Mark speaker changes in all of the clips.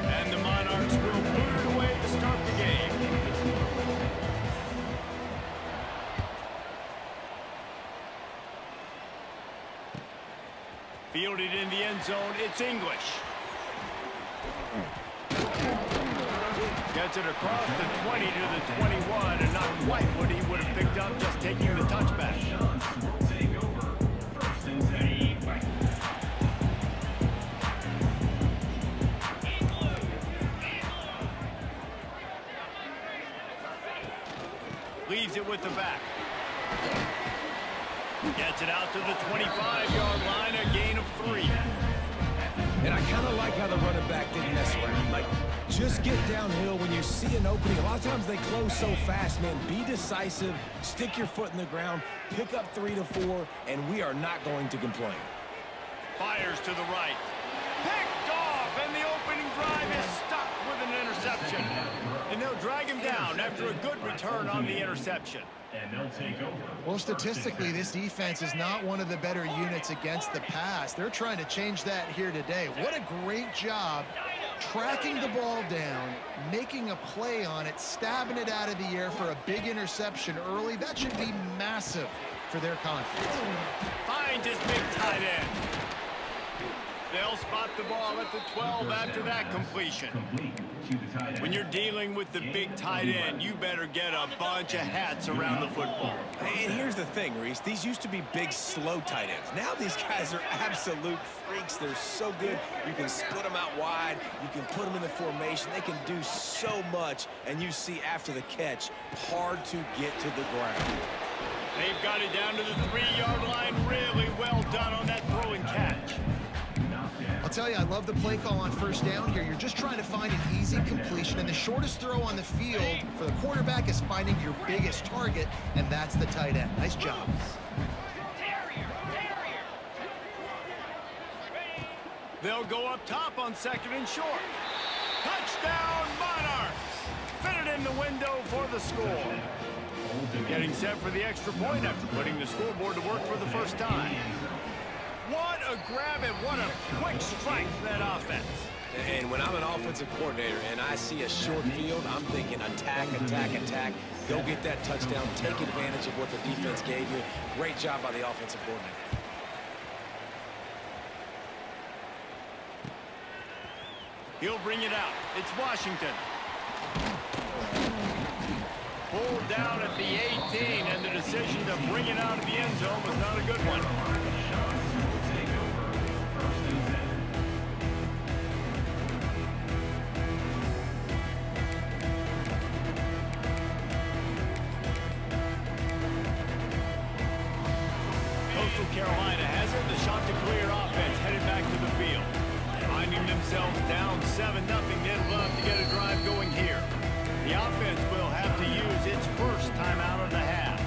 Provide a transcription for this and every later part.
Speaker 1: And the Monarchs will put it away to start the game. Fielded in the end zone, it's English. Gets it across the 20 to the 21, and not quite what he would have picked up just taking the touchback. Leaves it with the back. Gets it out to the 25-yard line, a gain of 3.
Speaker 2: And I kind of like how the running back didn't mess around. Like, just get downhill when you see an opening. A lot of times they close so fast, man. Be decisive, stick your foot in the ground, pick up 3 to 4, and we are not going to complain.
Speaker 1: Fires to the right. Picked off, and the opening drive is stopped with an interception. And they'll drag him down after a good return on the interception.
Speaker 3: And they'll take over.
Speaker 4: Well, statistically, this defense is not one of the better units against the pass. They're trying to change that here today. What a great job tracking the ball down, making a play on it, stabbing it out of the air for a big interception early. That should be massive for their confidence.
Speaker 1: Finds his big tight end. They'll spot the ball at the 12 after that completion. When you're dealing with the big tight end, you better get a bunch of hats around the football.
Speaker 2: And here's the thing, Reese. These used to be big, slow tight ends. Now these guys are absolute freaks. They're so good. You can split them out wide. You can put them in the formation. They can do so much. And you see after the catch, hard to get to the ground.
Speaker 1: They've got it down to the 3-yard line. Really well done on that throw and catch.
Speaker 4: I'll tell you, I love the play call on first down here. You're just trying to find an easy completion, and the shortest throw on the field for the quarterback is finding your biggest target, and that's the tight end. Nice job.
Speaker 1: They'll go up top on 2nd and short. Touchdown, Monarchs! Fit it in the window for the score. Getting set for the extra point after putting the scoreboard to work for the first time. What a grab and what a quick strike for that offense.
Speaker 2: And when I'm an offensive coordinator and I see a short field, I'm thinking attack, attack, attack. Go get that touchdown. Take advantage of what the defense gave you. Great job by the offensive coordinator.
Speaker 1: He'll bring it out. It's Washington. Pulled down at the 18, and the decision to bring it out of the end zone was not a good one. Carolina has it. The shot to clear offense headed back to the field. Finding themselves down 7-0, they'd love to get a drive going here. The offense will have to use its first timeout of the half.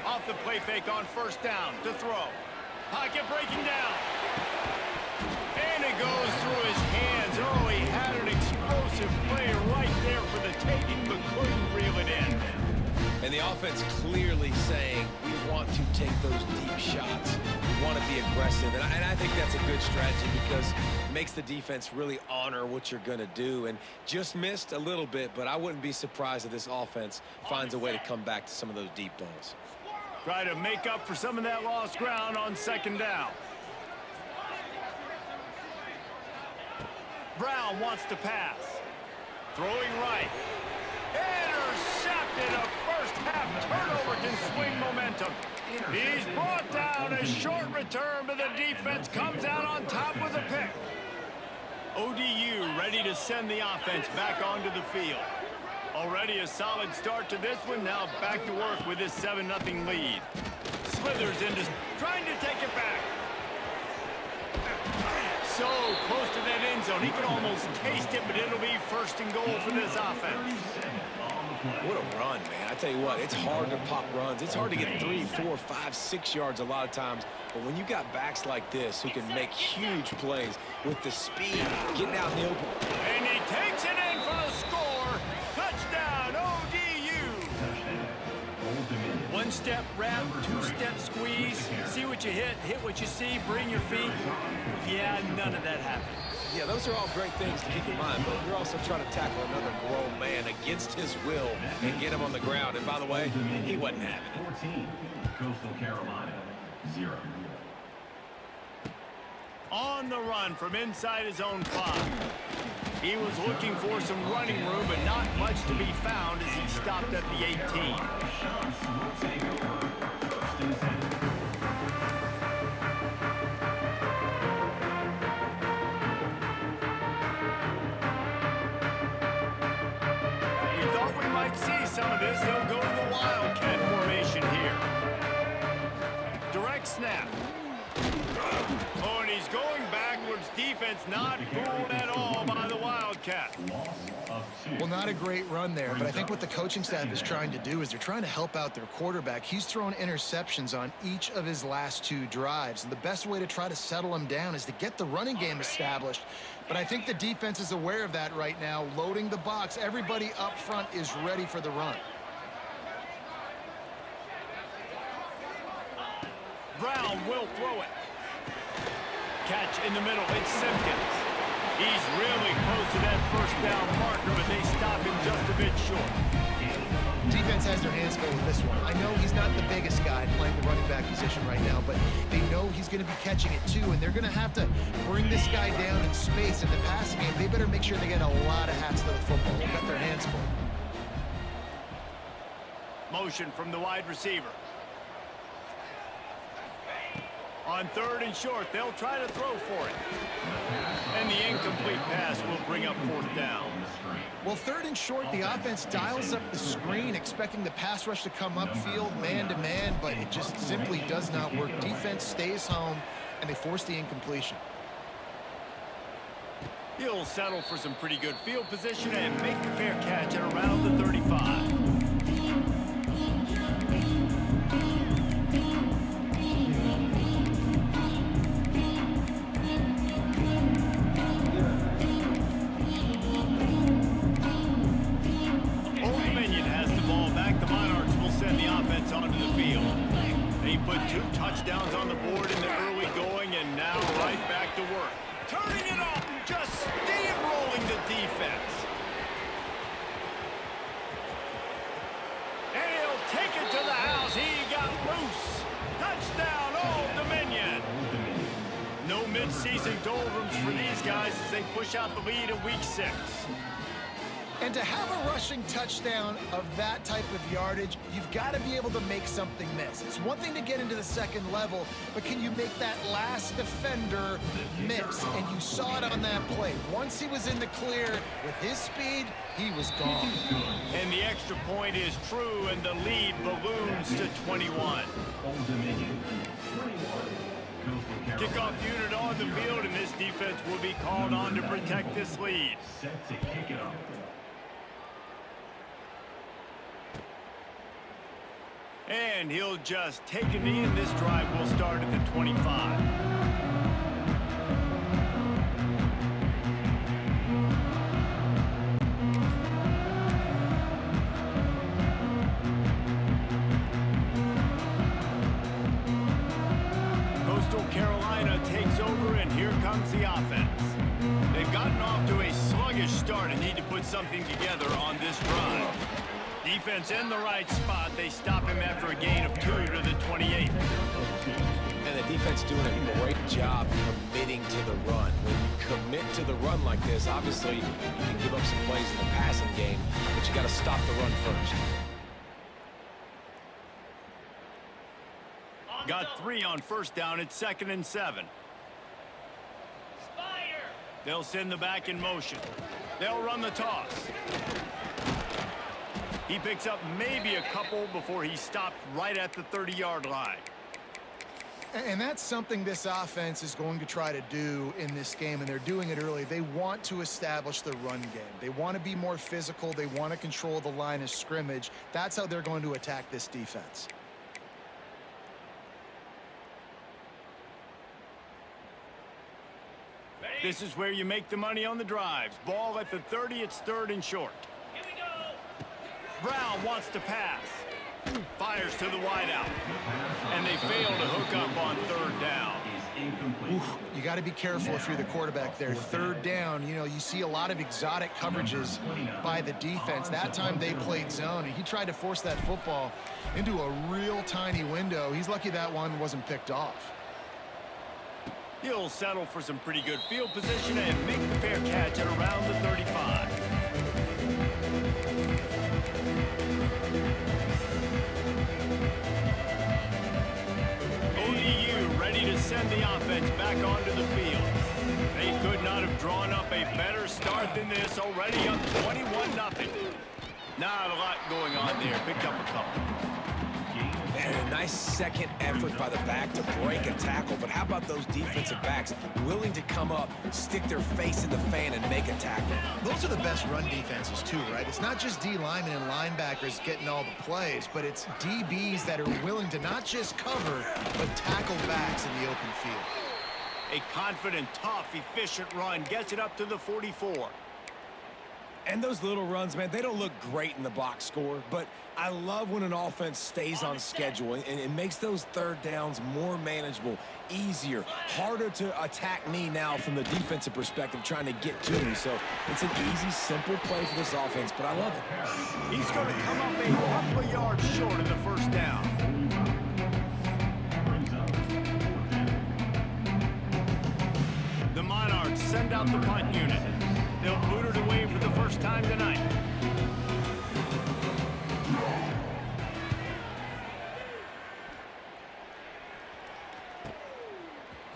Speaker 1: Off the play fake on first down to throw. Pocket breaking down. And it goes through his hands. Oh, he had an explosive play right there for the taking, but couldn't reel it in.
Speaker 2: And the offense clearly saying, we want to take those deep shots. We want to be aggressive. And I think that's a good strategy because it makes the defense really honor what you're going to do. And just missed a little bit, but I wouldn't be surprised if this offense finds a way to come back to some of those deep balls.
Speaker 1: Try to make up for some of that lost ground on 2nd down. Brown wants to pass. Throwing right. Intercepted. A first-half turnover can swing momentum. He's brought down. A short return, but the defense comes out on top with a pick. ODU ready to send the offense back onto the field. Already a solid start to this one. Now back to work with this 7-0 lead. Slithers into trying to take it back. So close to that end zone. He can almost taste it, but it'll be 1st and goal for this offense.
Speaker 2: What a run, man. I tell you what, it's hard to pop runs. It's hard to get 3, 4, 5, 6 yards a lot of times. But when you got backs like this who can make huge plays with the speed, getting out in the open.
Speaker 1: And he takes it in for the score. Touchdown, ODU. One-step wrap, two-step squeeze. See what you hit what you see, bring your feet. Yeah, none of that happened.
Speaker 2: Yeah, those are all great things to keep in mind, but you're also trying to tackle another grown man against his will and get him on the ground. And by the way, he wasn't having it.
Speaker 3: 14, Coastal Carolina, 0.
Speaker 1: On the run from inside his own 5. He was looking for some running room, but not much to be found as he stopped at the 18.
Speaker 3: Shots will take over. First and 10.
Speaker 1: See some of this, they'll go to the Wildcat formation here. Direct snap. Oh, and he's going backwards. Defense not fooled at all by the Wildcat.
Speaker 4: Well, not a great run there, but I think what the coaching staff is trying to do is they're trying to help out their quarterback. He's thrown interceptions on each of his last 2 drives, and the best way to try to settle him down is to get the running game established. But I think the defense is aware of that right now, loading the box. Everybody up front is ready for the run.
Speaker 1: Brown will throw it. Catch in the middle. It's Simpkins. He's really close to that first down marker, but they stop him just a bit short.
Speaker 4: Defense has their hands full with this one. I know he's not the biggest guy playing the running back position right now, but they know he's going to be catching it too, and they're going to have to bring this guy down in space in the passing game. They better make sure they get a lot of hats to the football. They've got their hands full.
Speaker 1: Motion from the wide receiver. On 3rd and short, they'll try to throw for it. And the incomplete pass will bring up 4th down.
Speaker 4: Well, 3rd and short, the offense dials up the screen, expecting the pass rush to come upfield man-to-man, but it just simply does not work. Defense stays home, and they force the incompletion.
Speaker 1: He'll settle for some pretty good field position and make the fair catch at around the 35. Onto the field. He put 2 touchdowns on the board in the early going, and now right back to work. Turning it up, just steamrolling the defense. And he'll take it to the house. He got loose. Touchdown, Old Dominion. No mid-season doldrums for these guys as they push out the lead in week 6.
Speaker 4: And to have a rushing touchdown of that type of yardage, you've got to be able to make something miss. It's one thing to get into the 2nd level, but can you make that last defender miss? And you saw it on that play. Once he was in the clear with his speed, he was gone.
Speaker 1: And the extra point is true, and the lead balloons to 21. Kickoff unit on the field, and this defense will be called on to protect this lead.
Speaker 3: Set to kick it off.
Speaker 1: And he'll just take a knee, and this drive will start at the 25. Coastal Carolina takes over, and here comes the offense. They've gotten off to a sluggish start and need to put something together on this drive. Defense in the right spot. They stop him after a gain of 2 to the 28.
Speaker 2: And the defense doing a great job committing to the run. When you commit to the run like this, obviously you can give up some plays in the passing game, but you got to stop the run first.
Speaker 1: Got 3 on 1st down. It's 2nd and 7. They'll send the back in motion. They'll run the toss. He picks up maybe a couple before he stopped right at the 30-yard line.
Speaker 4: And that's something this offense is going to try to do in this game, and they're doing it early. They want to establish the run game. They want to be more physical. They want to control the line of scrimmage. That's how they're going to attack this defense.
Speaker 1: This is where you make the money on the drives. Ball at the 30, it's 3rd and short.
Speaker 5: Here we go.
Speaker 1: Brown wants to pass. Fires to the wideout. And they fail to hook up on 3rd down.
Speaker 4: You got to be careful if you're the quarterback there. 3rd down, you know, you see a lot of exotic coverages by the defense. That time they played zone, and he tried to force that football into a real tiny window. He's lucky that one wasn't picked off.
Speaker 1: He'll settle for some pretty good field position and make the fair catch at around the 35. ODU ready to send the offense back onto the field. They could not have drawn up a better start than this, already up 21-0. Not a lot going on there. Picked up a couple.
Speaker 2: And a nice second effort by the back to break a tackle. But how about those defensive backs willing to come up, stick their face in the fan, and make a tackle?
Speaker 4: Those are the best run defenses too, right? It's not just D linemen and linebackers getting all the plays, but it's DBs that are willing to not just cover, but tackle backs in the open field.
Speaker 1: A confident, tough, efficient run gets it up to the 44.
Speaker 2: And those little runs, man, they don't look great in the box score, but I love when an offense stays on schedule, and it makes those 3rd downs more manageable, easier, harder to attack me now from the defensive perspective, trying to get to me. So it's an easy, simple play for this offense, but I love it.
Speaker 1: He's going to come up a couple of yards short of the 1st down. The Monarchs send out the punt unit. They'll boot it away for the first time tonight.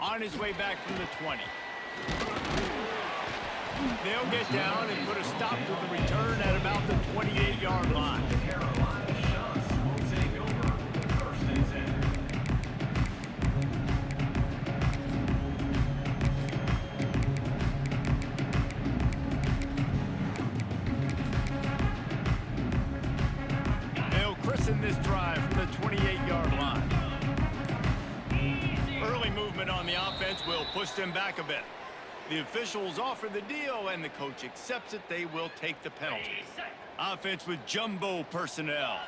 Speaker 1: On his way back from the 20. They'll get down and put a stop to the return at about the 28-yard line. In this drive from the 28-yard line. Early movement on the offense will push them back a bit. The officials offer the deal, and the coach accepts it. They will take the penalty. Offense with jumbo personnel.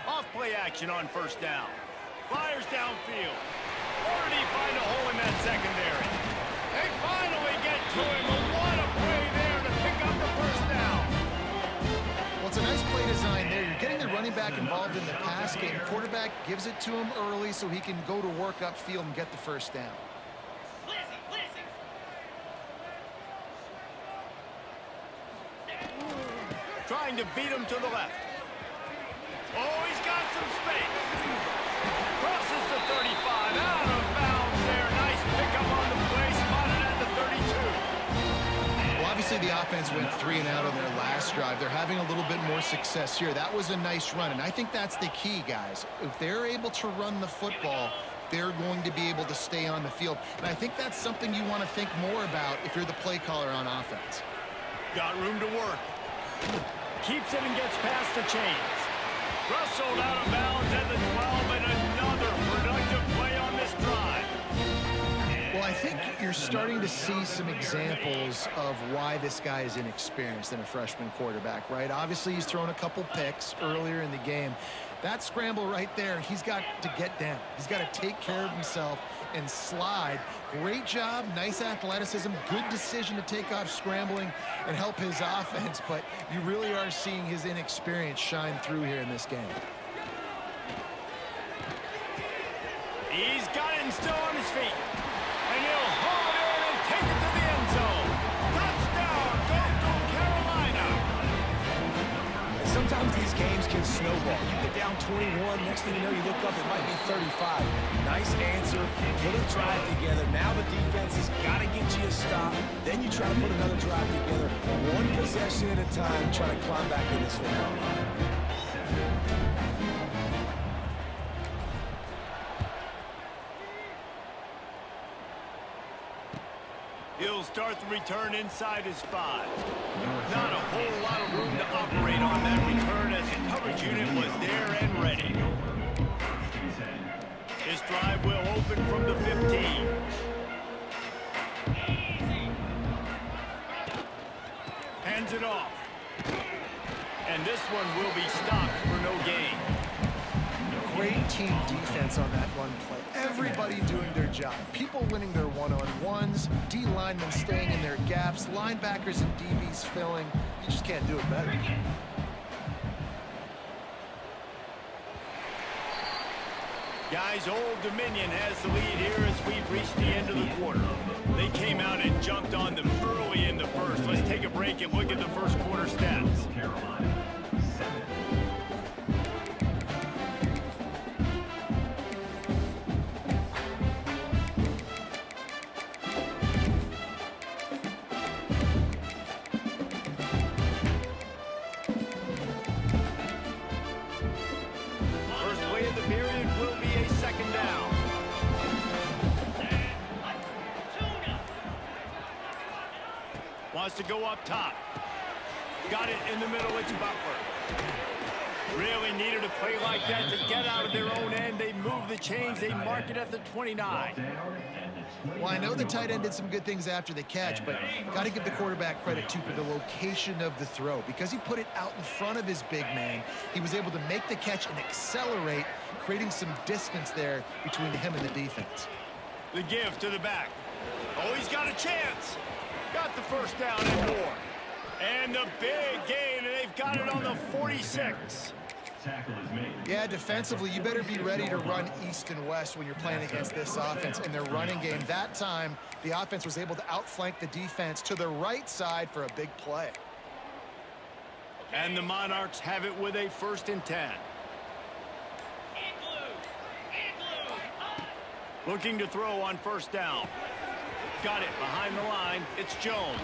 Speaker 1: Off play action on 1st down. Fires downfield. Or did he find a hole in that secondary? They finally get to him. What a play there to pick up the 1st down.
Speaker 4: Well, it's a nice play design there. You're getting the running back involved in the pass game. Quarterback gives it to him early so he can go to work upfield and get the 1st down.
Speaker 1: Trying to beat him to the left. Oh, he's got some space. Crosses the 35. Out of bounds there. Nice pickup on the play. Spotted at the 32.
Speaker 4: Well, obviously the offense went 3 and out on their last drive. They're having a little bit more success here. That was a nice run, and I think that's the key, guys. If they're able to run the football, they're going to be able to stay on the field. And I think that's something you want to think more about if you're the play caller on offense.
Speaker 1: Got room to work. Keeps it and gets past the chains. Rustled out of bounds at the 12, and another productive play on this drive.
Speaker 4: Well, I think you're starting to see some examples of why this guy is inexperienced in a freshman quarterback, right? Obviously, he's thrown a couple picks earlier in the game. That scramble right there, he's got to get down. He's got to take care of himself and slide. Great job, nice athleticism, good decision to take off scrambling and help his offense, but you really are seeing his inexperience shine through here in this game.
Speaker 1: He's got it and still on his feet. And he'll haul it in and take it to the end zone. Touchdown, go Carolina.
Speaker 2: Sometimes these games can snowball. You get down 21, next thing you know, you look up, it might be 35. Nice answer, put a drive together. Now the defense has got to get you a stop. Then you try to put another drive together. One possession at a time, trying to climb back in this one.
Speaker 1: start the return inside his 5. Not a whole lot of room to operate on that return as the coverage unit was there and ready. His drive will open from the 15. Hands it off. And this one will be stopped for no gain.
Speaker 4: Great team defense on that one play. Everybody doing their job. People winning their one-on-ones, D linemen staying in their gaps, linebackers and DBs filling. You just can't do it better.
Speaker 1: Guys, Old Dominion has the lead here as we've reached the end of the quarter. They came out and jumped on them early in the first. Let's take a break and look at the first quarter stats.
Speaker 3: Carolina, 7.
Speaker 1: First play of the period will be a second down. Wants to go up top. Got it in the middle, it's Butler. Really needed a play like that to get out of their own end. They move the chains, they mark it at the 29.
Speaker 4: Well, I know the tight end did some good things after the catch, but got to give the quarterback credit, too, for the location of the throw. Because he put it out in front of his big man, he was able to make the catch and accelerate, creating some distance there between him and the defense.
Speaker 1: The give to the back. Oh, he's got a chance. Got the first down and more. And the big gain, and they've got it on the 46.
Speaker 3: Tackle is made.
Speaker 4: Yeah, defensively, you better be ready to run east and west when you're playing against this offense in their running game. That time, the offense was able to outflank the defense to the right side for a big play.
Speaker 1: And the Monarchs have it with a 1st and 10. Looking to throw on first down. Got it behind the line. It's Jones.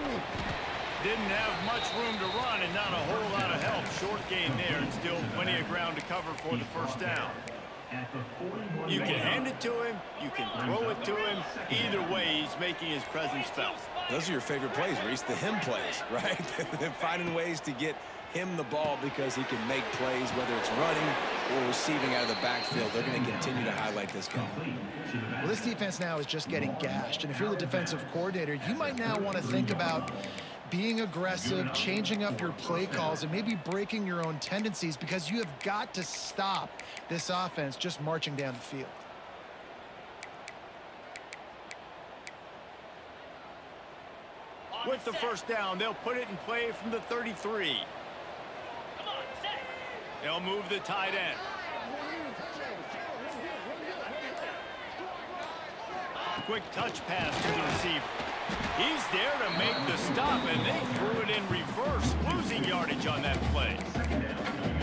Speaker 1: Didn't have much room to run and not a whole lot of help. Short gain there and still plenty of ground to cover for the first down. You can hand it to him. You can throw it to him. Either way, he's making his presence felt.
Speaker 2: Those are your favorite plays, Reese, the him plays, right? Finding ways to get him the ball because he can make plays, whether it's running or receiving out of the backfield. They're going to continue to highlight this guy.
Speaker 4: Well, this defense now is just getting gashed. And if you're the defensive coordinator, you might now want to think about being aggressive, changing up your play calls, and maybe breaking your own tendencies, because you have got to stop this offense just marching down the field.
Speaker 1: With the first down, they'll put it in play from the 33. They'll move the tight end. Quick touch pass to the receiver. He's there to make the stop, and they threw it in reverse, losing yardage on that play.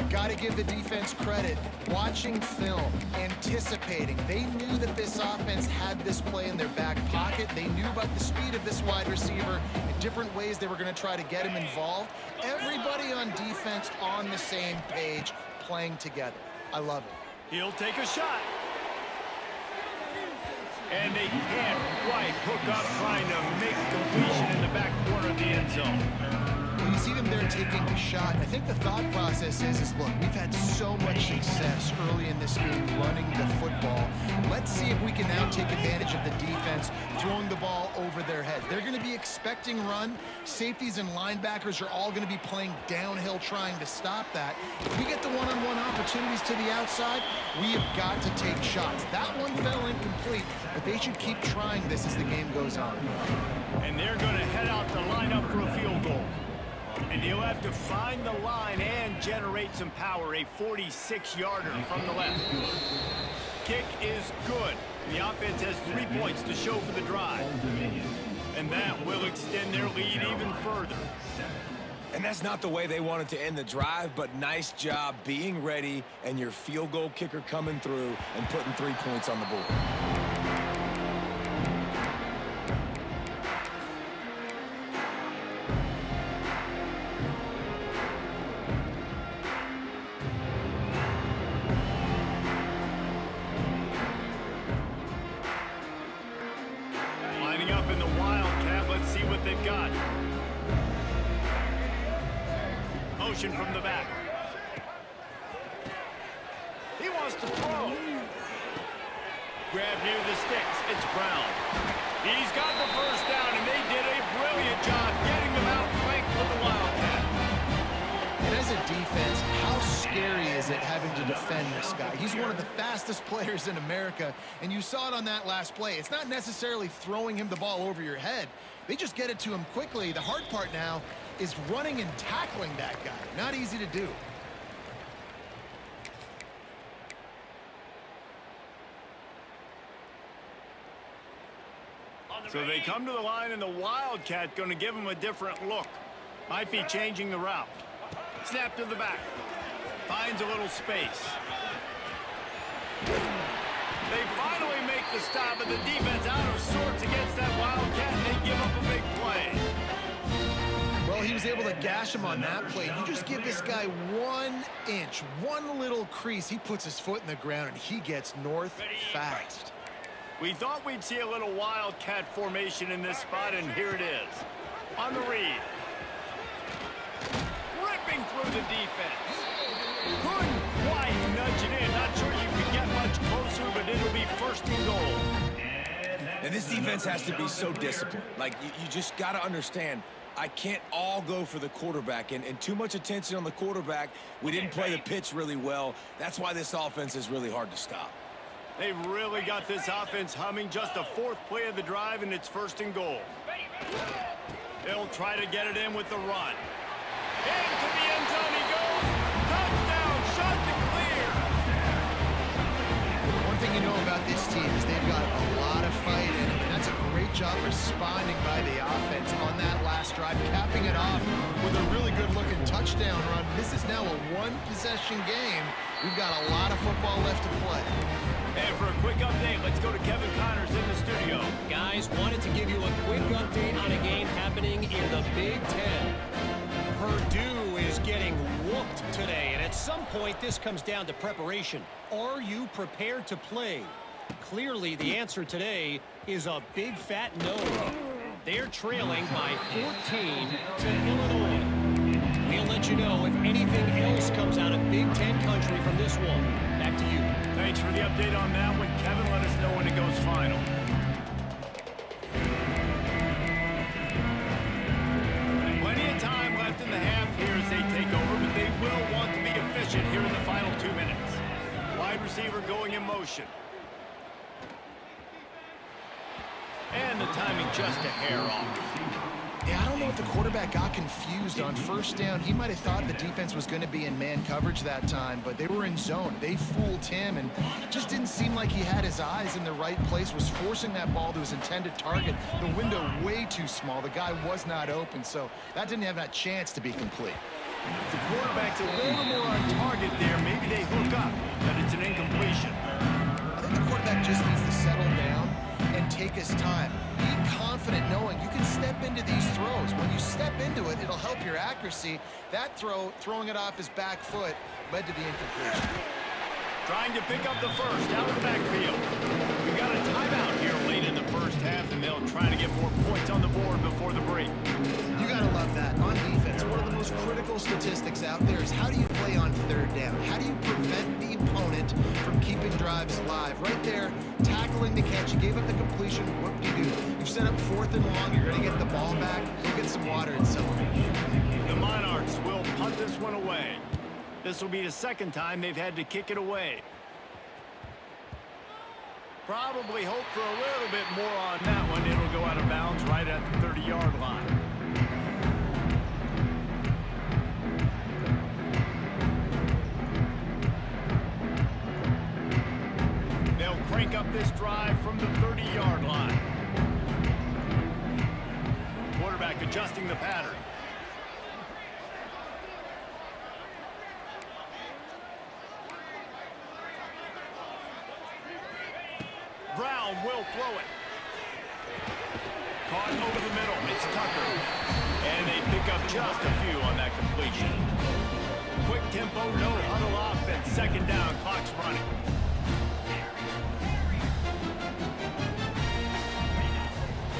Speaker 4: Got to give the defense credit. Watching film, anticipating. They knew that this offense had this play in their back pocket. They knew about the speed of this wide receiver and different ways they were going to try to get him involved. Everybody on defense on the same page, playing together. I love it.
Speaker 1: He'll take a shot. And they can't quite hook up, trying to make a completion in the back corner of the end zone.
Speaker 4: Well, you see them there taking the shot. I think the thought process is look, we've had so much success early in this game running the football. Let's see if we can now take advantage of the defense throwing the ball over their head. They're going to be expecting run. Safeties and linebackers are all going to be playing downhill trying to stop that. If we get the one-on-one opportunities to the outside, we have got to take shots. That one fell incomplete, but they should keep trying this as the game goes on.
Speaker 1: And they're going to head out to line up for a field goal. And he'll have to find the line and generate some power. A 46-yarder from the left. Kick is good. The offense has 3 points to show for the drive. And that will extend their lead even further.
Speaker 2: And that's not the way they wanted to end the drive, but nice job being ready and your field goal kicker coming through and putting 3 points on the board.
Speaker 1: Lining up in the Wildcat. Let's see what formation from the back. He wants to throw. Grab near the sticks. It's Brown. He's got the first down, and they did a brilliant job getting them out flanked with the Wildcat.
Speaker 4: And as a defense, how scary is it having to defend this guy? He's one of the fastest players in America, and you saw it on that last play. It's not necessarily throwing him the ball over your head. They just get it to him quickly. The hard part now is running and tackling that guy. Not easy to do.
Speaker 1: So they come to the line, and the Wildcat going to give him a different look. Might be changing the route. Snap to the back. Finds a little space. They finally make the stop, but the defense out of sorts against that Wildcat, and they give up a big play.
Speaker 4: Well, he was able to gash him on that play. You just give this guy 1 inch, one little crease, he puts his foot in the ground, and he gets north fast.
Speaker 1: We thought we'd see a little Wildcat formation in this spot, and here it is. On the read. Ripping through the defense. Couldn't quite nudge it in. Not sure you could get much closer, but it'll be first and goal.
Speaker 2: And this defense has to be so disciplined. Like, you just got to understand, I can't all go for the quarterback. And too much attention on the quarterback. We didn't play the pitch really well. That's why this offense is really hard to stop.
Speaker 1: They've really got this offense humming. Just the fourth play of the drive, and it's first and goal. They'll try to get it in with the run. Into the end zone he goes. Touchdown, shot to clear.
Speaker 4: One thing you know about this team is they've got a lot of fight in them, and that's a great job responding by the offense on that last drive, capping it off with a really good-looking touchdown run. This is now a one-possession game. We've got a lot of football left to play.
Speaker 1: And for a quick update, let's go to Kevin Connors in the studio.
Speaker 6: Guys, wanted to give you a quick update on a game happening in the Big Ten. Purdue is getting whooped today, and at some point this comes down to preparation. Are you prepared to play? Clearly the answer today is a big fat no. They're trailing by 14 to Illinois. We'll let you know if anything else comes out of Big Ten country from this one. Back to you.
Speaker 1: Thanks for the update on that one, Kevin. Let us know when it goes final. Plenty of time left in the half here as they take over, but they will want to be efficient here in the final 2 minutes. Wide receiver going in motion. And the timing just a hair off.
Speaker 4: Yeah, I don't know if the quarterback got confused on first down. He might have thought the defense was going to be in man coverage that time, but they were in zone. They fooled him, and just didn't seem like he had his eyes in the right place, was forcing that ball to his intended target. The window way too small. The guy was not open, so that didn't have that chance to be complete.
Speaker 1: If the quarterback's a little more on target there, maybe they hook up, but it's an incompletion.
Speaker 4: I think the quarterback just needs to settle down and take his time. Be confident knowing you can step into these throws. When you step into it, it'll help your accuracy. That throw, throwing it off his back foot, led to the incompletion.
Speaker 1: Trying to pick up the first out of the backfield. We've got a timeout here late in the first half, and they'll try to get more points on the board before the break.
Speaker 4: You gotta love that. On defense, one of the most critical statistics out there is how do you play on third down? How do you prevent the opponent from keeping drives alive? Right there, tackling the catch. You gave up the completion. What do you do? You've set up fourth and long. You're gonna get the ball back. Go get some water and celebrate.
Speaker 1: The Monarchs will punt this one away. This will be the second time they've had to kick it away. Probably hope for a little bit more on that one. It'll go out of bounds right at the 30-yard line. They'll crank up this drive from the 30-yard line. Quarterback adjusting the pattern. Brown will throw it. Caught over the middle. It's Tucker. And they pick up just a few on that completion. Quick tempo, no huddle offense. Second down, clock's running.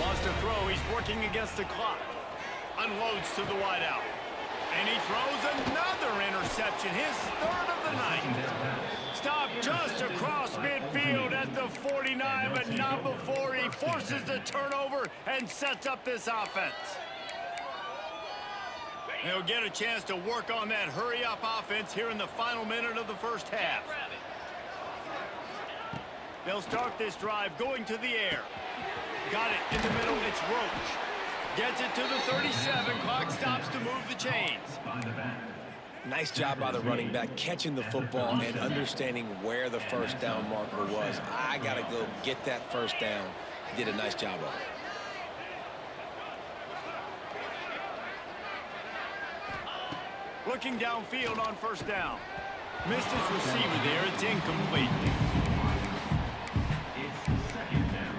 Speaker 1: Lost a throw. He's working against the clock. Unloads to the wideout. And he throws another interception, his third of the night. Stopped just across midfield at the 49, but not before he forces the turnover and sets up this offense. They'll get a chance to work on that hurry-up offense here in the final minute of the first half. They'll start this drive going to the air. Got it in the middle, it's Roach. Gets it to the 37, clock stops to move the chains.
Speaker 2: Nice job by the running back, catching the football and understanding where the first down marker was. I got to go get that first down. He did a nice job of it.
Speaker 1: Looking downfield on first down. Missed his receiver there. It's incomplete.
Speaker 3: It's second down.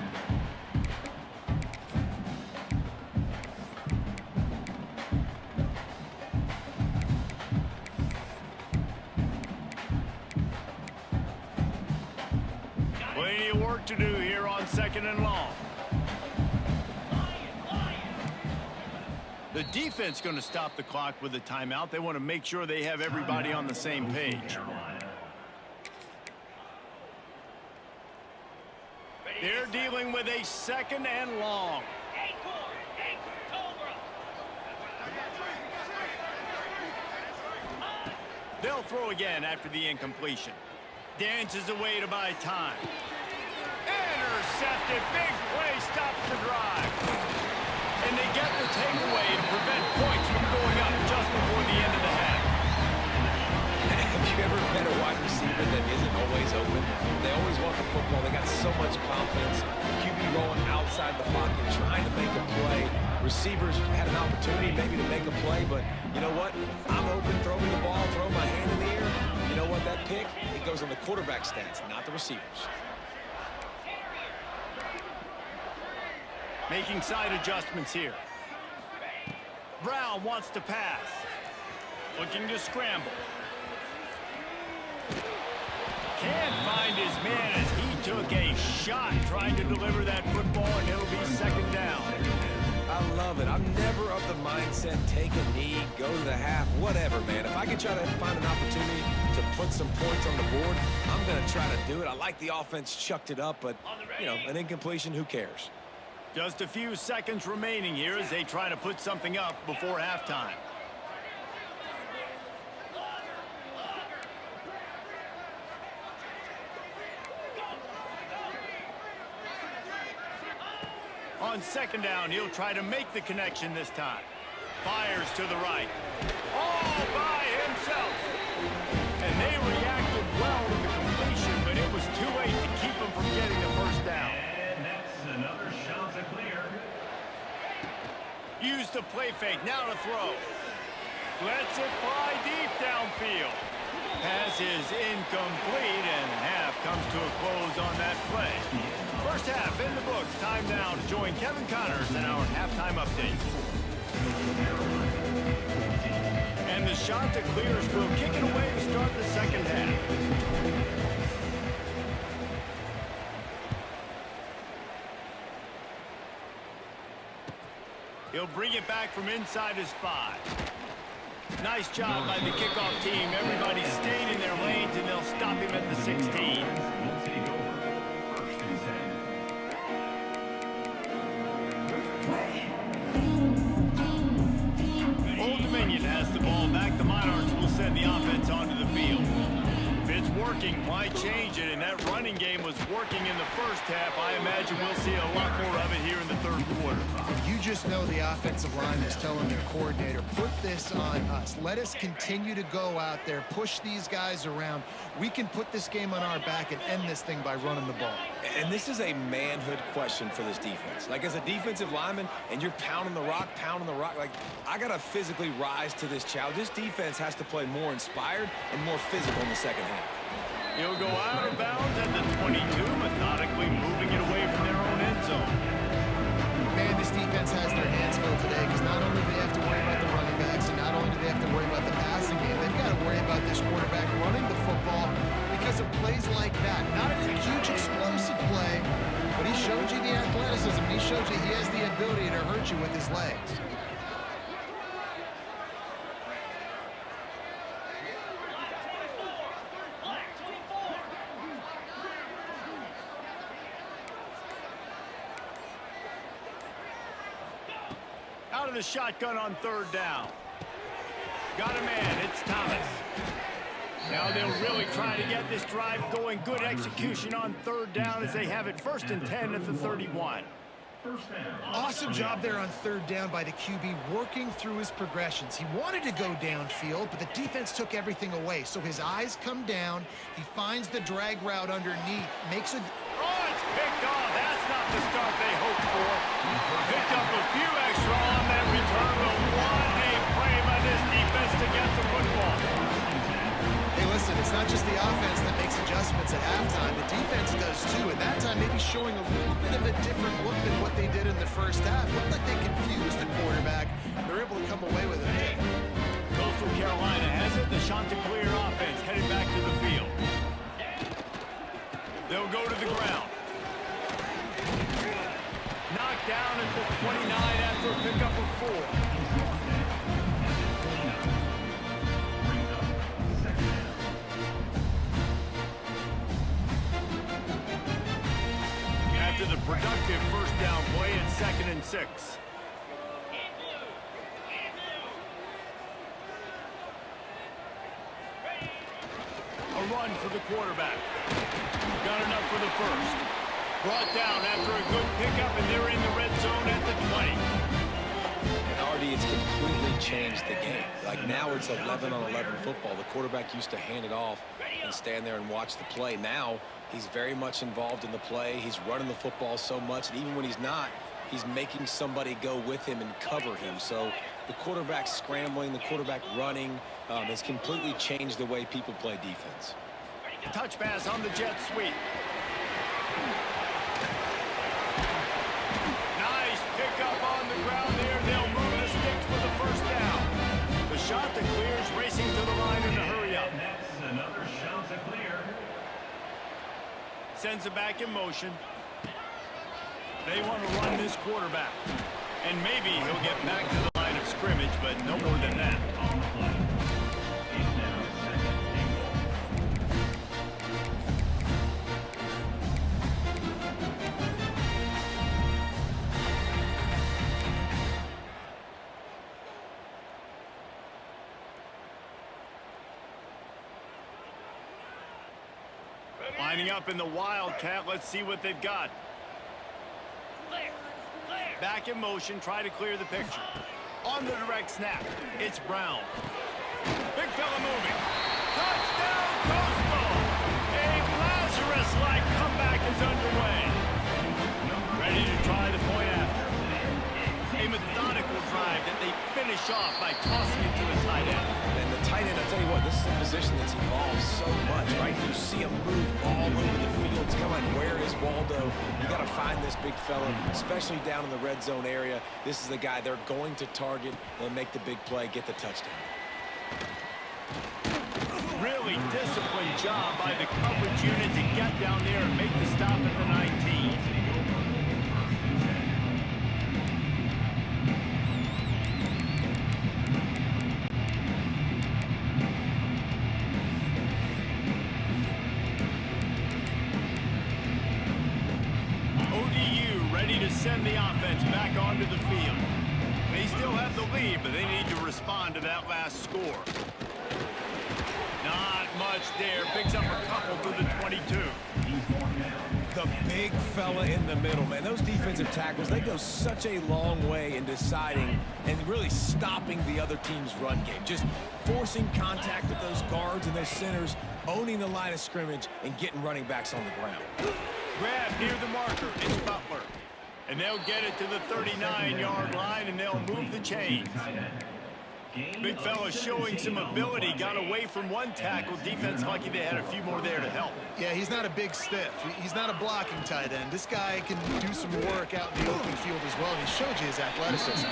Speaker 1: Plenty of work to do here on second and long. The defense going to stop the clock with a timeout. They want to make sure they have everybody on the same page. They're dealing with a second and long. They'll throw again after the incompletion. Dances away to buy time. Intercepted. Big play stops the drive. And they get the takeaway to prevent points from going up just before the end of the half.
Speaker 2: Have you ever met a wide receiver that isn't always open? They always want the football. They got so much confidence. QB rolling outside the pocket, trying to make a play. Receivers had an opportunity maybe to make a play, but you know what? I'm open, throw me the ball, throw my hand in the air. You know what? That pick, it goes on the quarterback stats, not the receivers.
Speaker 1: Making side adjustments here. Brown wants to pass. Looking to scramble. Can't find his man as he took a shot trying to deliver that football, and it'll be second down.
Speaker 2: I love it. I'm never of the mindset, take a knee, go to the half, whatever, man. If I can try to find an opportunity to put some points on the board, I'm going to try to do it. I like the offense chucked it up, but, you know, an incompletion, who cares?
Speaker 1: Just a few seconds remaining here as they try to put something up before halftime. On second down, he'll try to make the connection this time. Fires to the right. All by himself. And they reacted well to the completion, but it was too late to keep him from getting the first down.
Speaker 3: And that's another shot to clear.
Speaker 1: Use the play fake, now to throw. Lets it fly deep downfield. Pass is incomplete, and half comes to a close on that play. First half in the books. Time now to join Kevin Connors in our halftime update. And the shot that clears will kick it away to start the second half. He'll bring it back from inside his 5. Nice job by the kickoff team. Everybody stayed in their lanes, and they'll stop him at the 16.
Speaker 3: We'll take over first and 10.
Speaker 1: Old Dominion has the ball back. The Monarchs will send the offense onto the field. If it's working, why change it? And that running game was working in the first half. I imagine we'll see a lot more of it here in the third quarter.
Speaker 4: You just know the offensive line is telling their coordinator, put this on us. Let us continue to go out there, push these guys around. We can put this game on our back and end this thing by running the ball.
Speaker 2: And this is a manhood question for this defense. Like, as a defensive lineman, and you're pounding the rock, like, I got to physically rise to this challenge. This defense has to play more inspired and more physical in the second half.
Speaker 1: He'll go out of bounds at the 22, methodically moving it away from their own end zone.
Speaker 4: Man, this defense has their hands full today because not only do they have to worry about the running backs and not only do they have to worry about the passing game, they've got to worry about this quarterback running the football because of plays like that. Not a huge explosive play, but he showed you the athleticism. He showed you he has the ability to hurt you with his legs.
Speaker 1: out of the shotgun on third down. Got a man. It's Thomas. Now they'll really try to get this drive going. Good execution on third down as they have it 1st and 10 at the 31.
Speaker 4: Awesome job there on third down by the QB, working through his progressions. He wanted to go downfield, but the defense took everything away. So his eyes come down. He finds the drag route underneath. Makes a...
Speaker 1: Oh, it's picked off. That's not the start they hoped for. Picked up a few extra on that return, but what a play by this defense to get the football.
Speaker 4: Hey, listen, it's not just the offense that makes adjustments at halftime. The defense does too, and that time maybe showing a little bit of a different look than what they did in the first half. Looked like they confused the quarterback. They're able to come away with it.
Speaker 1: Coastal Carolina has it. The Chanticleer offense headed back to the field. They'll go to the ground. Knocked down at the 29 after a pickup of 4. After the productive first down play at 2nd and 6. A run for the quarterback. Got enough for the first. Brought down after a good pickup, and they're in the red zone at the 20.
Speaker 2: And Artie, it's completely changed the game. Like now it's 11-on-11 football. The quarterback used to hand it off and stand there and watch the play. Now he's very much involved in the play. He's running the football so much, and even when he's not, he's making somebody go with him and cover him. So the quarterback scrambling, the quarterback running has completely changed the way people play defense.
Speaker 1: Touch pass on the jet sweep. Nice pickup on the ground there. They'll move the sticks for the first down. The shot that clears, racing to the line in a hurry up.
Speaker 3: Next, another shot to clear.
Speaker 1: Sends it back in motion. They want to run this quarterback. And maybe he'll get back to the line of scrimmage, but no more than that.
Speaker 3: On the play. He's now 2nd and goal.
Speaker 1: Lining up in the Wildcat. Let's see what they've got. Back in motion, try to clear the picture. On the direct snap, it's Brown. Big fella moving. Touchdown, Coastal! A Lazarus-like comeback is underway. Ready to try the point after. A methodical drive that they finish off by tossing it to the tight end.
Speaker 2: And the tight end, I'll tell you what, this is a position that's evolved so much, right? You see him move all over the field. It's kind of like, where is Waldo? You got to find this big fella, especially down in the red zone area. This is the guy they're going to target. They'll make the big play, get the touchdown.
Speaker 1: Really disciplined job by the coverage unit to get down there and make the stop at the 19. Ready to send the offense back onto the field. They still have the lead, but they need to respond to that last score. Not much there. Picks up a couple to the 22.
Speaker 2: The big fella in the middle, man. Those defensive tackles, they go such a long way in deciding and really stopping the other team's run game. Just forcing contact with those guards and those centers, owning the line of scrimmage, and getting running backs on the ground.
Speaker 1: Grab near the marker. It's Butler. And they'll get it to the 39-yard line, and they'll move the chains. Big fella showing some ability. Got away from one tackle. Defense lucky they had a few more there to help.
Speaker 4: Yeah, he's not a big stiff. He's not a blocking tight end. This guy can do some work out in the open field as well, and he showed you his athleticism.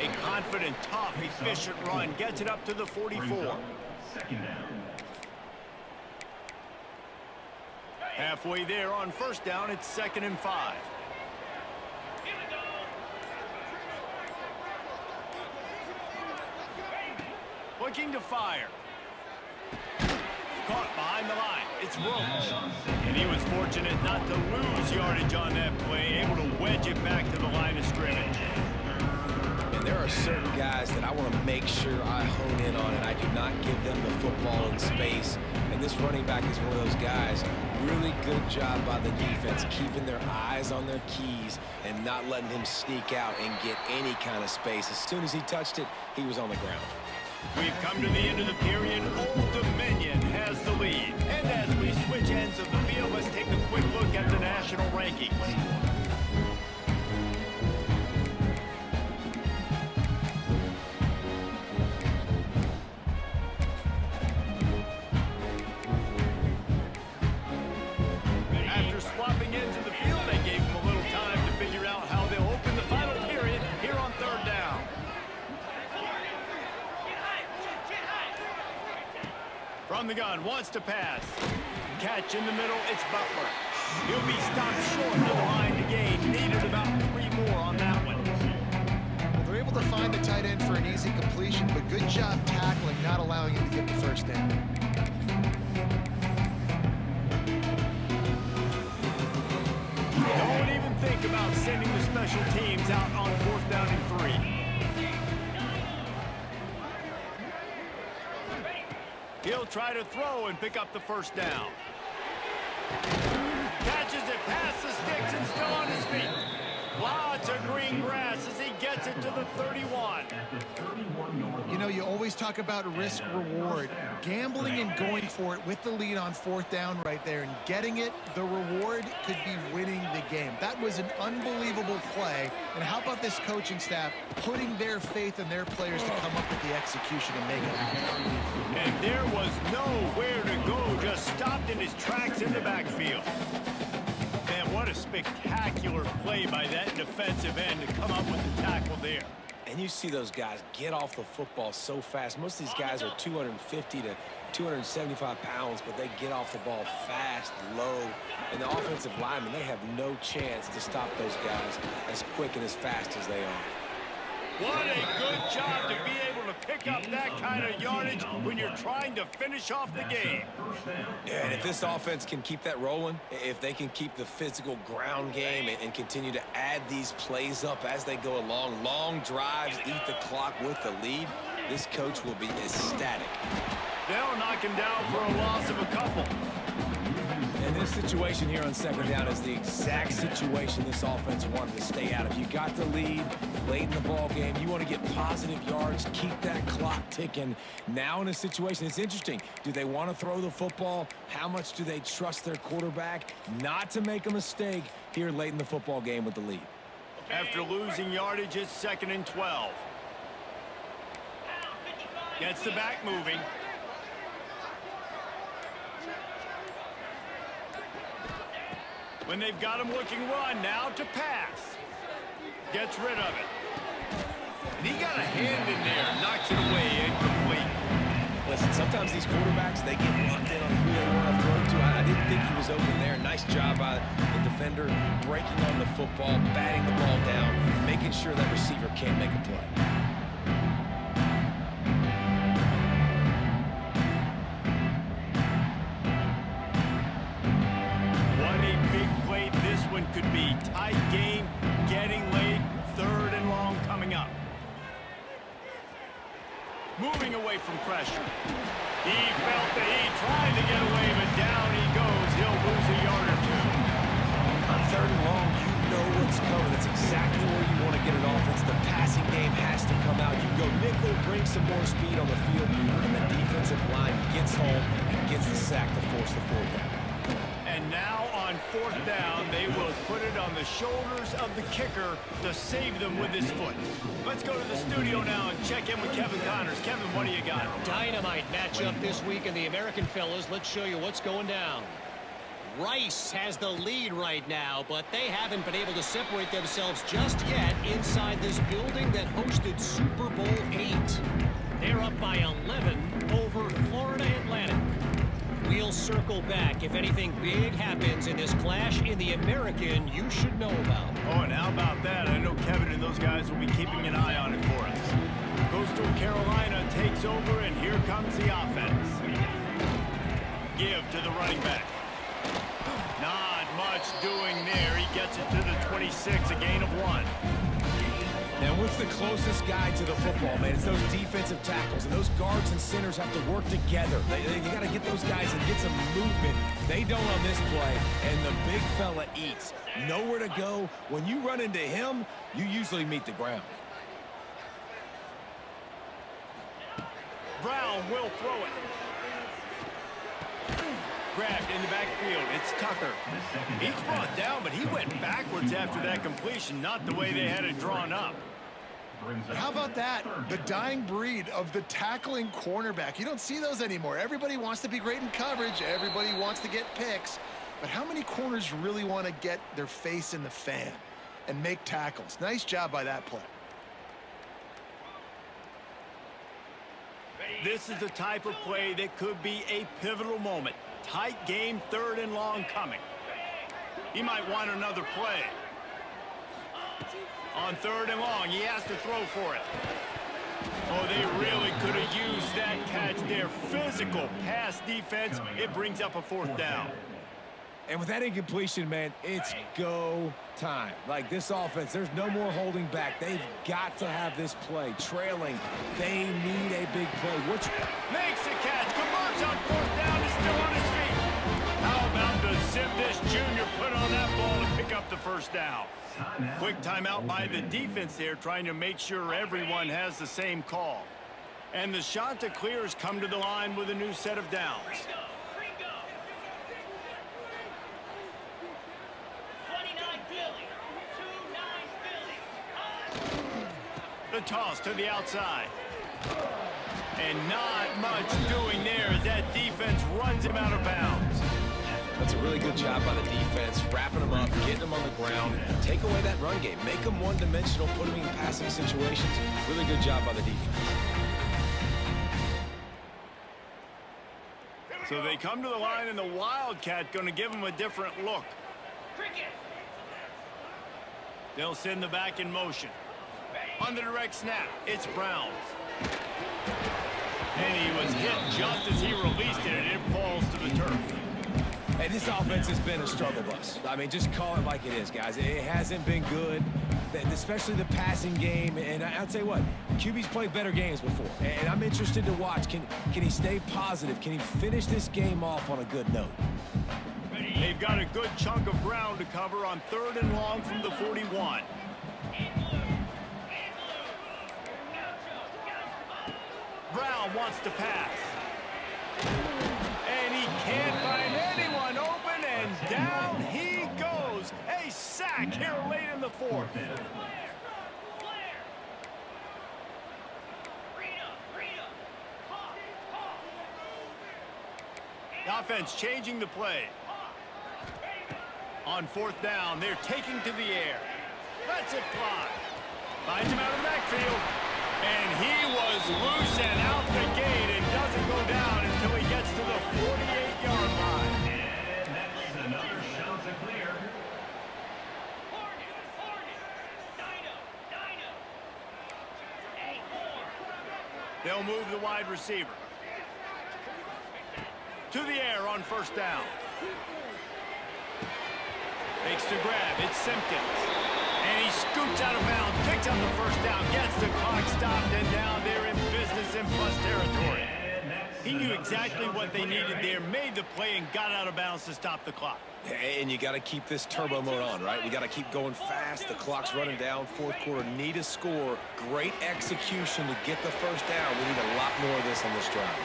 Speaker 1: A confident, tough, efficient run. Gets it up to the 44.
Speaker 3: Second down.
Speaker 1: Halfway there on first down, it's 2nd and 5. Looking to fire. Caught behind the line. It's Roach. And he was fortunate not to lose yardage on that play, able to wedge it back to the line of scrimmage.
Speaker 2: And there certain guys that I want to make sure I hone in on, and I do not give them the football in space. And this running back is one of those guys. Really good job by the defense, keeping their eyes on their keys and not letting him sneak out and get any kind of space. As soon as he touched it, he was on the ground.
Speaker 1: We've come to the end of the period. Old Dominion has the lead. And as we switch ends of the field, let's take a quick look at the national rankings. After swapping ends of the field, they gave them a little time to figure out how they'll open the final period here on third down. From the gun, wants to pass. Catch in the middle, it's Butler. He'll be stopped short of the line to gain. Needed about 3 more on that one.
Speaker 4: Well, they're able to find the tight end for an easy completion, but good job tackling, not allowing him to get the first down.
Speaker 1: Don't even think about sending the special teams out on 4th down and 3. He'll try to throw and pick up the first down. Catches it past the sticks and still on his feet. Lots of green grass as he gets it to the 31.
Speaker 4: You know, you always talk about risk reward. Gambling and going for it with the lead on 4th down right there and getting it, the reward could be winning the game. That was an unbelievable play. And how about this coaching staff putting their faith in their players to come up with the execution and make it happen?
Speaker 1: And there was nowhere to go, just stopped in his tracks in the backfield. Man, what a spectacular play by that defensive end to come up with the tackle there.
Speaker 2: And you see those guys get off the football so fast. Most of these guys are 250 to 275 pounds, but they get off the ball fast, low. And the offensive linemen, they have no chance to stop those guys as quick and as fast as they are.
Speaker 1: What a good job to be able to pick up that kind of yardage when you're trying to finish off the game.
Speaker 2: Yeah, and if this offense can keep that rolling, if they can keep the physical ground game and continue to add these plays up as they go along, long drives, eat the clock with the lead, this coach will be ecstatic.
Speaker 1: They'll knock him down for a loss of a couple.
Speaker 2: And this situation here on 2nd down is the exact situation this offense wanted to stay out of. You got the lead late in the ball game. You want to get positive yards, keep that clock ticking. Now in a situation, it's interesting. Do they want to throw the football? How much do they trust their quarterback not to make a mistake here late in the football game with the lead?
Speaker 1: After losing yardage, it's 2nd and 12. Gets the back moving. When they've got him looking run, now to pass. Gets rid of it. And he got a hand in there, knocks it away, incomplete.
Speaker 2: Listen, sometimes these quarterbacks, they get locked in on who they want to throw to. I didn't think he was open there. Nice job by the defender, breaking on the football, batting the ball down, making sure that receiver can't make a play.
Speaker 1: Could be tight game, getting late, 3rd and long coming up. Moving away from pressure. He felt the heat, trying to get away, but down he goes. He'll lose a yard or 2.
Speaker 2: On 3rd and long, you know what's coming. That's exactly where you want to get an offense. The passing game has to come out. You go nickel, bring some more speed on the field, and the defensive line gets home and gets the sack to force the 4th down.
Speaker 1: And now on 4th down, they will put it on the shoulders of the kicker to save them with his foot. Let's go to the studio now and check in with Kevin Connors. Kevin, what do you got?
Speaker 6: Dynamite matchup this week in the American fellas. Let's show you what's going down. Rice has the lead right now, but they haven't been able to separate themselves just yet inside this building that hosted Super Bowl 8. They're up by 11 over Florida Atlantic. We'll circle back if anything big happens in this clash in the American you should know about.
Speaker 1: Oh, and how about that? I know Kevin and those guys will be keeping an eye on it for us. Coastal Carolina takes over, and here comes the offense. Give to the running back. Not much doing there. He gets it to the 26, a gain of 1.
Speaker 2: Now, what's the closest guy to the football, man? It's those defensive tackles, and those guards and centers have to work together. They got to get those guys and get some movement. They don't on this play, and the big fella eats. Nowhere to go. When you run into him, you usually meet the ground.
Speaker 1: Brown will throw it. Grabbed in the backfield. It's Tucker. He's brought down, but he went backwards after that completion, not the way they had it drawn up.
Speaker 4: How about that? The dying breed of the tackling cornerback. You don't see those anymore. Everybody wants to be great in coverage. Everybody wants to get picks. But how many corners really want to get their face in the fan and make tackles? Nice job by that play.
Speaker 1: This is the type of play that could be a pivotal moment. Tight game, 3rd and long coming. He might want another play. On 3rd and long, he has to throw for it. Oh, they really could have used that catch there. Physical pass defense. It brings up a 4th down.
Speaker 2: And with that incompletion, man, it's go time. Like this offense, there's no more holding back. They've got to have this play. Trailing, they need a big play.
Speaker 1: Makes the catch, converts on 4th down, is still on his feet. How about the zip this junior put on that ball to pick up the 1st down? Quick timeout by the defense there, trying to make sure everyone has the same call. And the shot to clear has come to the line with a new set of downs. The toss to the outside. And not much doing there as that defense runs him out of bounds.
Speaker 2: That's a really good job by the defense, wrapping them up, getting them on the ground. Take away that run game. Make them one-dimensional, put them in passing situations. Really good job by the defense.
Speaker 1: So they come to the line, and the Wildcat going to give them a different look. They'll send the back in motion. On the direct snap, it's Brown. And he was hit just as he released it, and it falls to the turf.
Speaker 2: Hey, this offense has been a struggle bus. I mean, just call it like it is, guys. It hasn't been good, especially the passing game. And I'll tell you what, QB's played better games before. And I'm interested to watch. Can he stay positive? Can he finish this game off on a good note?
Speaker 1: They've got a good chunk of ground to cover on 3rd and long from the 41. Brown wants to pass. And he can't find anyone open, and down he goes. A sack here late in the 4th. The offense changing the play. On 4th down, they're taking to the air. Lets it fly. Finds him out of the backfield. And he was loose and out the gate and doesn't go down until he gets to the 48-yard line.
Speaker 3: And that is another shot to clear.
Speaker 1: They'll move the wide receiver. To the air on 1st down. Makes the grab. It's Simpkins. And he scoots out of bounds, picks up the 1st down, gets the clock stopped, and now they're in business in plus territory. He knew exactly what they needed there, made the play, and got out of bounds to stop the clock.
Speaker 2: And you got to keep this turbo mode on, right? We got to keep going fast. The clock's running down. 4th quarter, need a score. Great execution to get the 1st down. We need a lot more of this on this drive.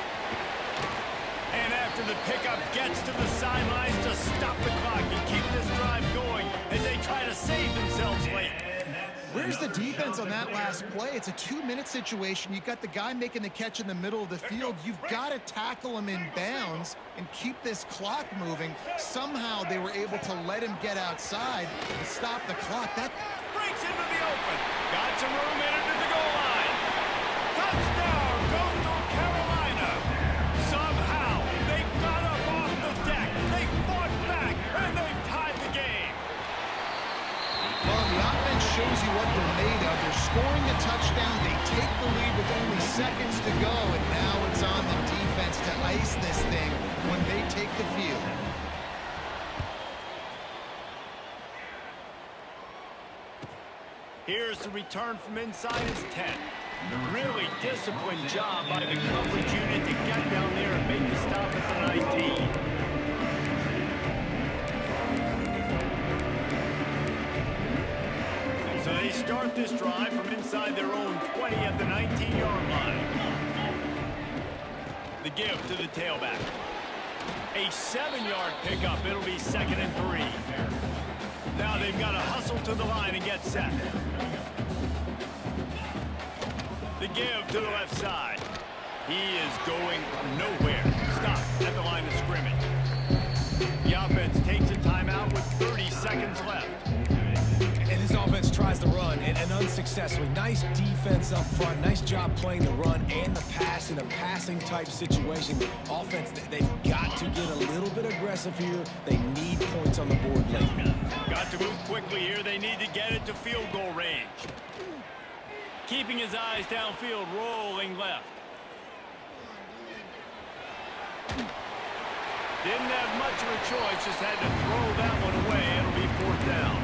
Speaker 1: And after the pickup gets to the sidelines to stop the clock and keep this drive going as they try to save themselves late.
Speaker 4: Where's the defense on that last play? It's a 2-minute situation. You got the guy making the catch in the middle of the field. You've got to tackle him in bounds and keep this clock moving. Somehow they were able to let him get outside and stop the clock. That
Speaker 1: breaks into the open. Got some room in it to the goal line. Touchdown, Coastal Carolina. Somehow they got up off the deck. They fought back, and they've tied the game.
Speaker 4: Well, the offense shows you what they're made of. They're scoring the touchdown. They take the lead with only seconds to go, and now it's on the defense to ice this thing when they take the field.
Speaker 1: Here's the return from inside his 10. Really disciplined job by the coverage unit to get down there and make the stop at the 19. So they start this drive from inside their own 20 at the 19-yard line. The give to the tailback. A 7-yard pickup. It'll be 2nd and 3. Now they've got to hustle to the line and get set. The give to the left side. He is going nowhere. Stop at the line of scrimmage. The offense takes a timeout with 30 seconds left.
Speaker 2: And this offense tries to run, and unsuccessfully. Nice defense up front. Nice job playing the run and the pass in a passing-type situation. Offense, they've got to get a little bit aggressive here. They need points on the board late.
Speaker 1: Got to move quickly here. They need to get it to field goal range. Keeping his eyes downfield, rolling left. Didn't have much of a choice, just had to throw that one away. It'll be 4th down.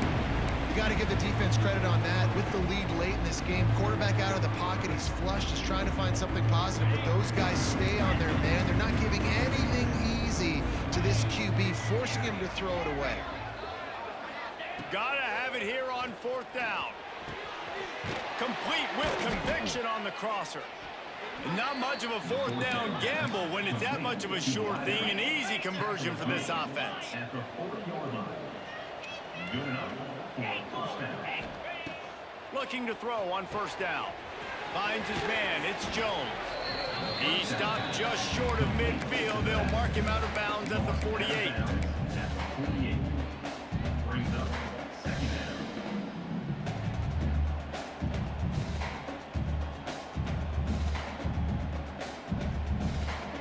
Speaker 4: You got to give the defense credit on that. With the lead late in this game, quarterback out of the pocket, he's flushed, just trying to find something positive, but those guys stay on their man. They're not giving anything easy to this QB, forcing him to throw it away.
Speaker 1: Gotta have it here on 4th down. Complete with conviction on the crosser. Not much of a 4th down gamble when it's that much of a sure thing. An easy conversion for this offense.
Speaker 3: At the 4-yard line. Good enough for a 1st down.
Speaker 1: Looking to throw on 1st down. Finds his man. It's Jones. He stopped just short of midfield. They'll mark him out of bounds at the 48.
Speaker 3: At the 48. Brings up 2nd down.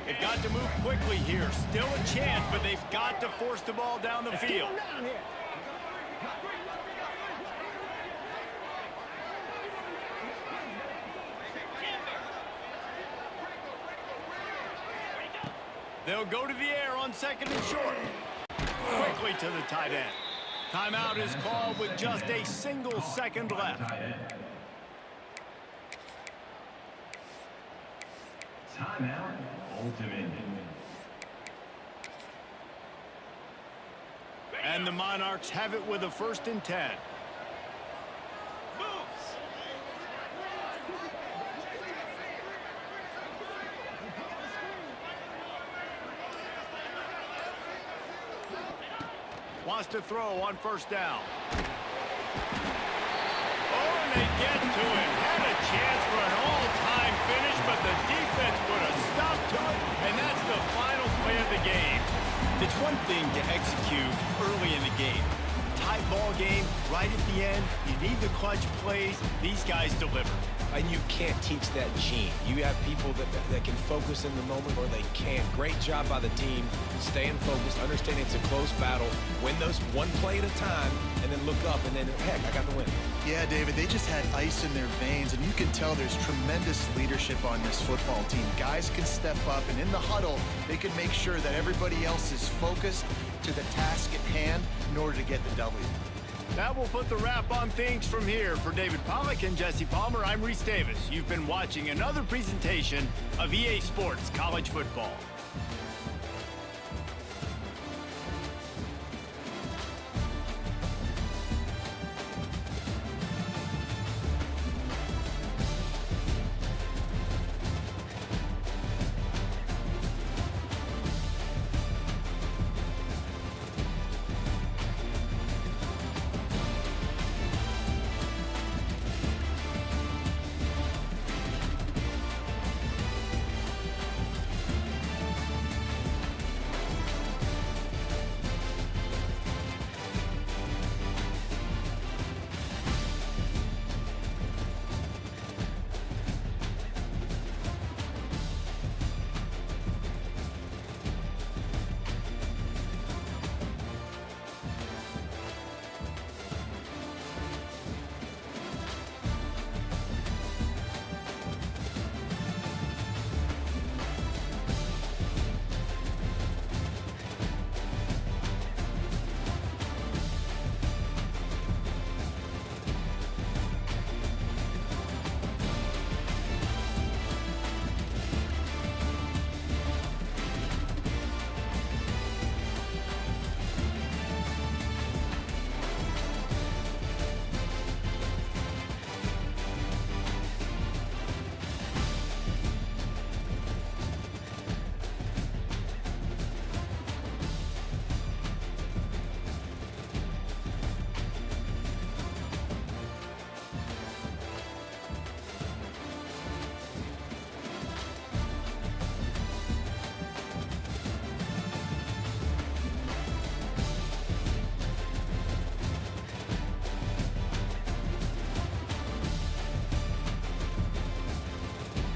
Speaker 1: They've got to move quickly here. Still a chance, but they've got to force the ball down the field. They'll go to the air on 2nd and short. Quickly to the tight end. Timeout is called with just a single second left.
Speaker 3: Timeout. Ultimate.
Speaker 1: And the Monarchs have it with a 1st and 10. Wants to throw on 1st down. Oh, and they get to it. Had a chance for an all-time finish, but the defense put a stop to it, and that's the final play of the game. It's one thing to execute early in the game. Tight ball game, right at the end, you need the clutch plays. These guys deliver.
Speaker 2: And you can't teach that gene. You have people that can focus in the moment or they can't. Great job by the team, staying focused, understanding it's a close battle, win those one play at a time, and then look up, and then, heck, I got the win.
Speaker 7: Yeah, David, they just had ice in their veins, and you can tell there's tremendous leadership on this football team. Guys can step up, and in the huddle, they can make sure that everybody else is focused to the task at hand in order to get the W.
Speaker 1: That will put the wrap on things from here. For David Pollack and Jesse Palmer, I'm Reese Davis. You've been watching another presentation of EA Sports College Football.